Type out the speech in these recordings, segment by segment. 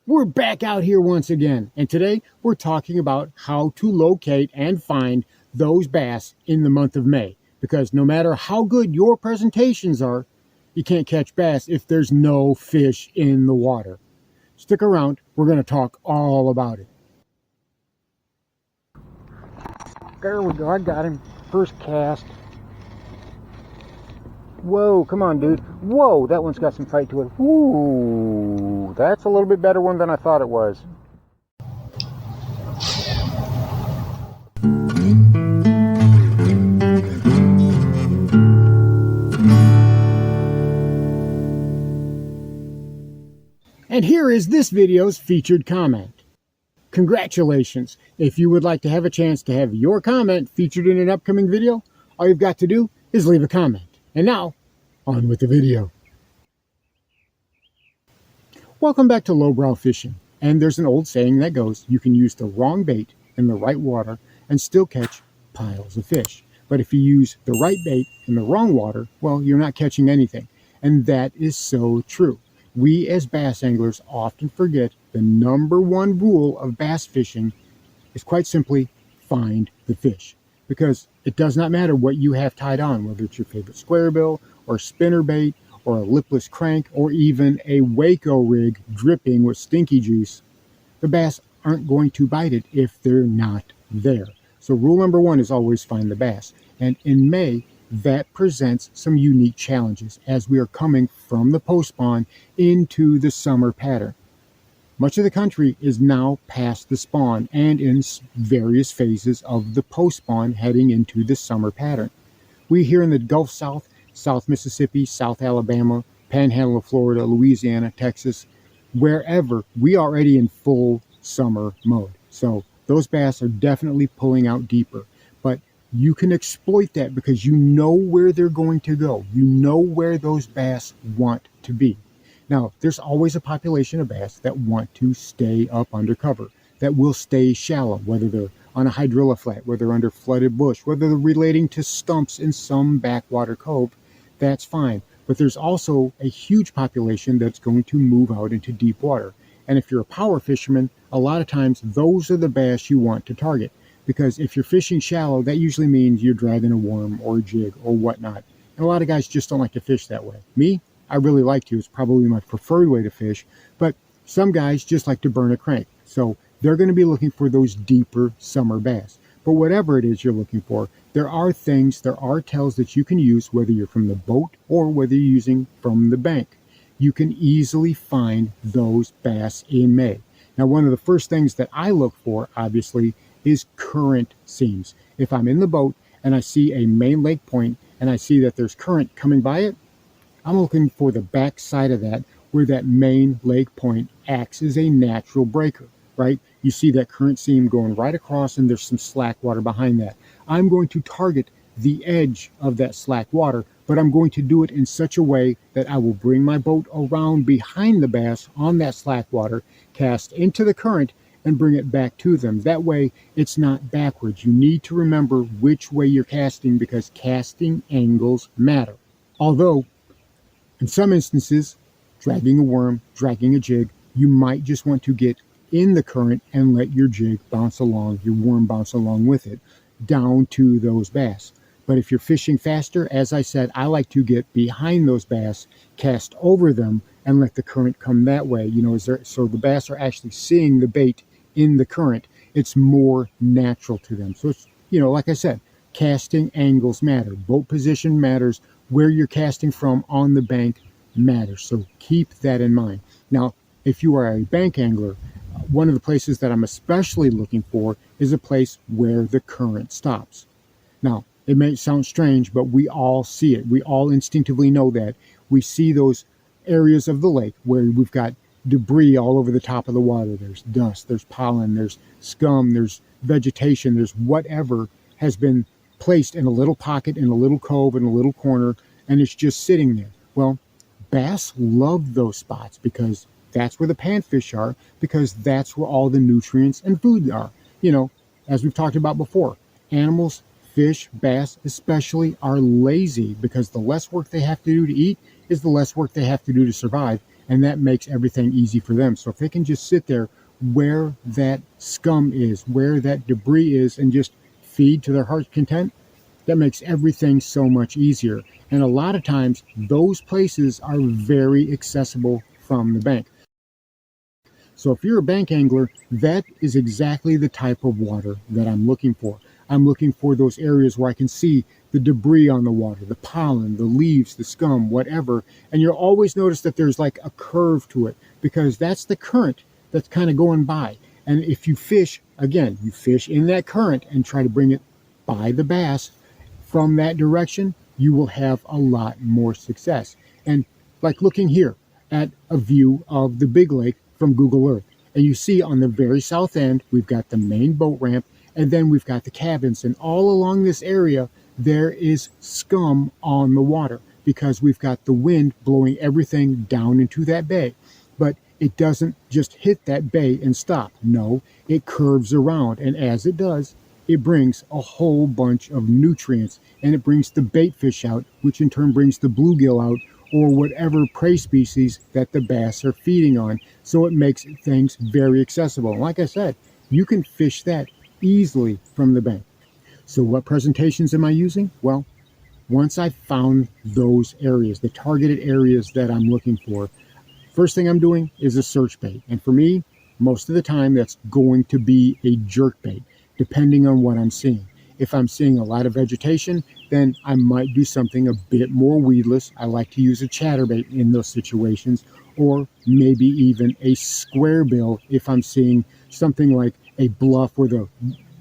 We're back out here once again, and today we're talking about how to locate and find those bass in the month of May. Because no matter how good your presentations are, you can't catch bass if there's no fish in the water. Stick around, we're going to talk all about it. There we go, I got him. First cast. Whoa, come on, dude. Whoa, that one's got some fight to it. Ooh, that's a little bit better one than I thought it was. And here is this video's featured comment. Congratulations! If you would like to have a chance to have your comment featured in an upcoming video, all you've got to do is leave a comment. And now, on with the video. Welcome back to Lowbrow Fishing. And there's an old saying that goes, you can use the wrong bait in the right water and still catch piles of fish. But if you use the right bait in the wrong water, well, you're not catching anything. And that is so true. We as bass anglers often forget the number one rule of bass fishing is quite simply find the fish. Because it does not matter what you have tied on, whether it's your favorite square bill or spinner bait or a lipless crank or even a Waco rig dripping with stinky juice, the bass aren't going to bite it if they're not there. So rule number one is always find the bass. And in May, that presents some unique challenges as we are coming from the post-spawn into the summer pattern. Much of the country is now past the spawn and in various phases of the post-spawn heading into the summer pattern. We here in the Gulf South, South Mississippi, South Alabama, Panhandle of Florida, Louisiana, Texas, wherever, we are already in full summer mode. So those bass are definitely pulling out deeper. But you can exploit that because you know where they're going to go. You know where those bass want to be. Now, there's always a population of bass that want to stay up undercover, that will stay shallow, whether they're on a hydrilla flat, whether they're under flooded bush, whether they're relating to stumps in some backwater cove, that's fine. But there's also a huge population that's going to move out into deep water. And if you're a power fisherman, a lot of times those are the bass you want to target. Because if you're fishing shallow, that usually means you're dragging a worm or a jig or whatnot. And a lot of guys just don't like to fish that way. Me, I really like to. It's probably my preferred way to fish. But some guys just like to burn a crank. So they're going to be looking for those deeper summer bass. But whatever it is you're looking for, there are tells that you can use, whether you're from the boat or whether you're using from the bank. You can easily find those bass in May. Now, one of the first things that I look for, obviously, is current seams. If I'm in the boat and I see a main lake point and I see that there's current coming by it, I'm looking for the back side of that where that main lake point acts as a natural breaker, right? You see that current seam going right across and there's some slack water behind that. I'm going to target the edge of that slack water, but I'm going to do it in such a way that I will bring my boat around behind the bass on that slack water, cast into the current, and bring it back to them. That way, it's not backwards. You need to remember which way you're casting because casting angles matter. Although, in some instances, dragging a worm, dragging a jig, you might just want to get in the current and let your jig bounce along, your worm bounce along with it, down to those bass. But if you're fishing faster, as I said, I like to get behind those bass, cast over them, and let the current come that way. So the bass are actually seeing the bait in the current. It's more natural to them. So it's, like I said, casting angles matter. Boat position matters. Where you're casting from on the bank matters. So keep that in mind. Now, if you are a bank angler, one of the places that I'm especially looking for is a place where the current stops. Now, it may sound strange, but we all see it. We all instinctively know that. We see those areas of the lake where we've got debris all over the top of the water. There's dust, there's pollen, there's scum, there's vegetation, there's whatever has been placed in a little pocket, in a little cove, in a little corner, and it's just sitting there. Well, bass love those spots because that's where the panfish are, because that's where all the nutrients and food are. As we've talked about before, animals, fish, bass especially, are lazy because the less work they have to do to eat is the less work they have to do to survive. and that makes everything easy for them. So if they can just sit there where that scum is, where that debris is, and just feed to their heart's content, that makes everything so much easier. And a lot of times those places are very accessible from the bank. So if you're a bank angler, that is exactly the type of water that I'm looking for. I'm looking for those areas where I can see the debris on the water, the pollen, the leaves, the scum, whatever. And you'll always notice that there's like a curve to it, because that's the current that's kind of going by. And if you fish, again, you fish in that current and try to bring it by the bass from that direction, you will have a lot more success. And like looking here at a view of the big lake from Google Earth, and you see on the very south end, we've got the main boat ramp, and then we've got the cabins, and all along this area, there is scum on the water because we've got the wind blowing everything down into that bay. But it doesn't just hit that bay and stop. No, it curves around, and as it does, it brings a whole bunch of nutrients, and it brings the bait fish out, which in turn brings the bluegill out, or whatever prey species that the bass are feeding on. So it makes things very accessible. And like I said, you can fish that easily from the bank. So what presentations am I using? Well, once I found those areas, the targeted areas that I'm looking for, first thing I'm doing is a search bait. And for me, most of the time, that's going to be a jerk bait, depending on what I'm seeing. If I'm seeing a lot of vegetation, then I might do something a bit more weedless. I like to use a chatterbait in those situations, or maybe even a square bill if I'm seeing something like a bluff where the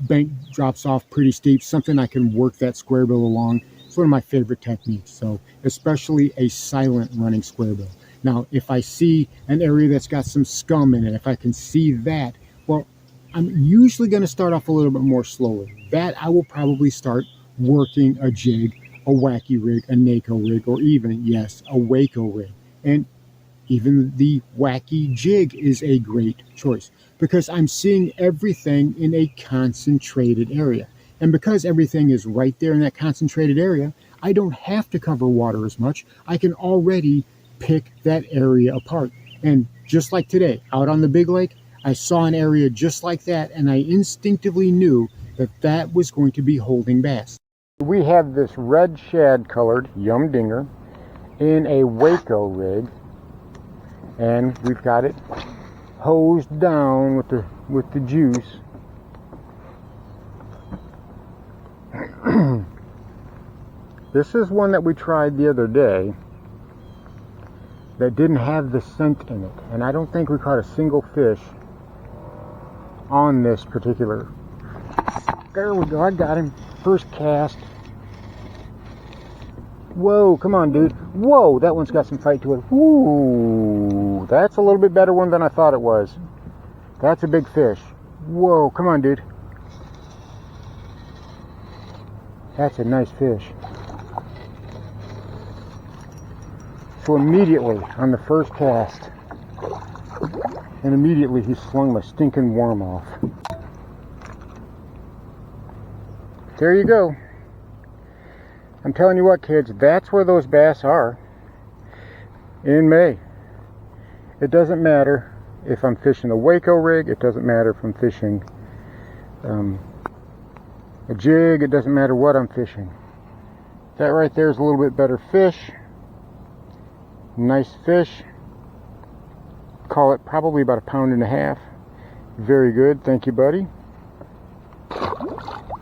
bank drops off pretty steep, something I can work that square bill along. It's one of my favorite techniques. So especially a silent running square bill. Now, if I see an area that's got some scum in it, if I can see that, well, I'm usually going to start off a little bit more slowly. That I will probably start working a jig, a wacky rig, a NACO rig, or even, yes, a Waco rig. And even the wacky jig is a great choice because I'm seeing everything in a concentrated area. And because everything is right there in that concentrated area, I don't have to cover water as much. I can already pick that area apart. And just like today, out on the big lake, I saw an area just like that, and I instinctively knew that that was going to be holding bass. We have this red shad colored Yum Dinger in a Waco rig, and we've got it hosed down with the juice. This is one that we tried the other day that didn't have the scent in it, and I don't think we caught a single fish on this particular. There we go, I got him. First cast. Whoa, come on, dude. Whoa, that one's got some fight to it. Ooh, that's a little bit better one than I thought it was. That's a big fish. Whoa, come on, dude. That's a nice fish. So immediately on the first cast, and immediately he slung my stinking worm off. There you go. I'm telling you what, kids, that's where those bass are in May. It doesn't matter if I'm fishing a Waco rig. It doesn't matter if I'm fishing a jig. It doesn't matter what I'm fishing. That right there is a little bit better fish. Nice fish. Call it probably about 1.5 pounds. Very good. Thank you, buddy.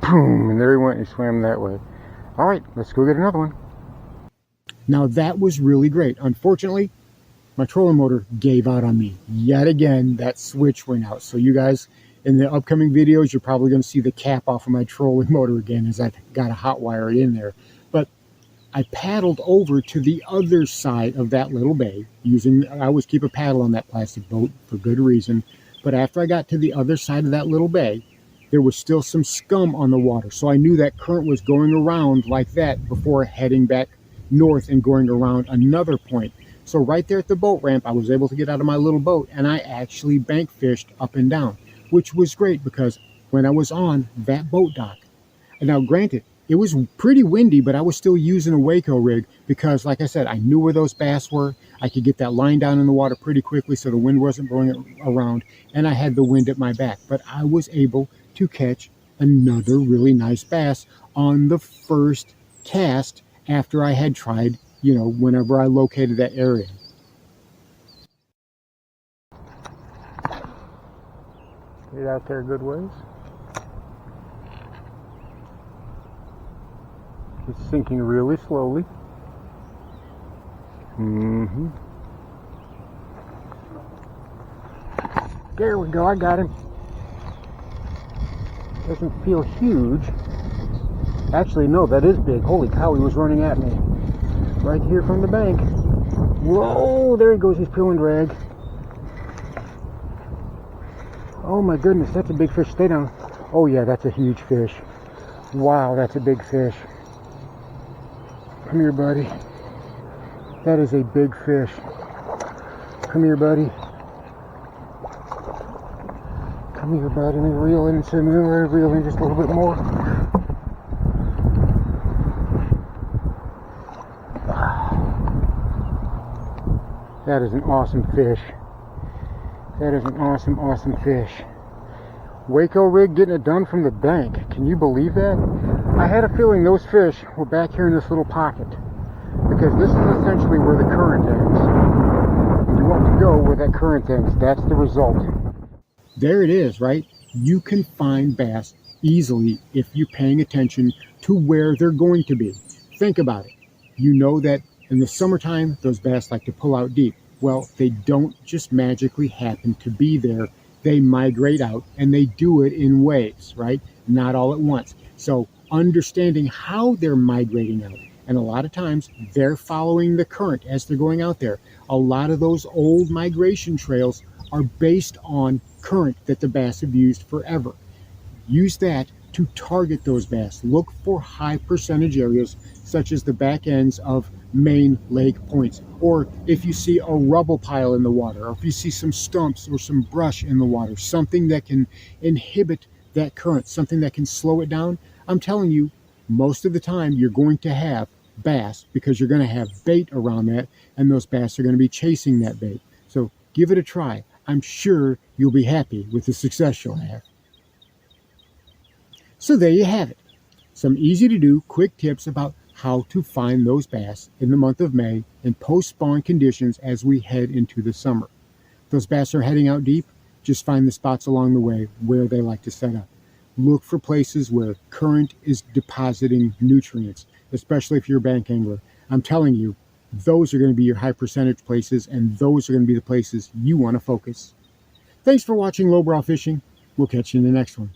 Boom. And there he went. He swam that way. All right, let's go get another one. Now that was really great. Unfortunately, my trolling motor gave out on me. Yet again, that switch went out. So you guys, in the upcoming videos, you're probably going to see the cap off of my trolling motor again as I got a hot wire in there. But I paddled over to the other side of that little bay using, I always keep a paddle on that plastic boat for good reason. But after I got to the other side of that little bay, there was still some scum on the water. So I knew that current was going around like that before heading back north and going around another point. So right there at the boat ramp, I was able to get out of my little boat and I actually bank fished up and down, which was great because when I was on that boat dock, and now granted, It was pretty windy, but I was still using a Waco rig because, like I said, I knew where those bass were. I could get that line down in the water pretty quickly so the wind wasn't blowing it around, and I had the wind at my back. But I was able to catch another really nice bass on the first cast after I had tried, whenever I located that area. Get out there a good ways. It's sinking really slowly. There we go, I got him. Doesn't feel huge. Actually, no, that is big. Holy cow, he was running at me. Right here from the bank. Whoa, there he goes, he's pulling drag. Oh my goodness, that's a big fish. Stay down. Oh yeah, that's a huge fish. Wow, that's a big fish. Come here, buddy. That is a big fish. Come here, buddy. Come here, buddy. Let me reel in some more. Reel in just a little bit more. That is an awesome fish. That is an awesome, awesome fish. Waco rig getting it done from the bank. Can you believe that? I had a feeling those fish were back here in this little pocket, because this is essentially where the current ends. You want to go where that current ends. That's the result. There it is, right? You can find bass easily if you're paying attention to where they're going to be. Think about it. You know that in the summertime, those bass like to pull out deep. Well, they don't just magically happen to be there. They migrate out, and they do it in waves, right? Not all at once. So understanding how they're migrating out, and a lot of times they're following the current as they're going out there. A lot of those old migration trails are based on current that the bass have used forever. Use that to target those bass. Look for high percentage areas such as the back ends of main lake points, or if you see a rubble pile in the water, or if you see some stumps or some brush in the water, something that can inhibit that current, something that can slow it down. I'm telling you, most of the time you're going to have bass, because you're going to have bait around that, and those bass are going to be chasing that bait. So give it a try. I'm sure you'll be happy with the success you'll have. So there you have it. Some easy to do, quick tips about how to find those bass in the month of May in post-spawn conditions as we head into the summer. If those bass are heading out deep, just find the spots along the way where they like to set up. Look for places where current is depositing nutrients, especially if you're a bank angler. I'm telling you, those are going to be your high percentage places, and those are going to be the places you want to focus. Thanks for watching Lowbrow Fishing. We'll catch you in the next one.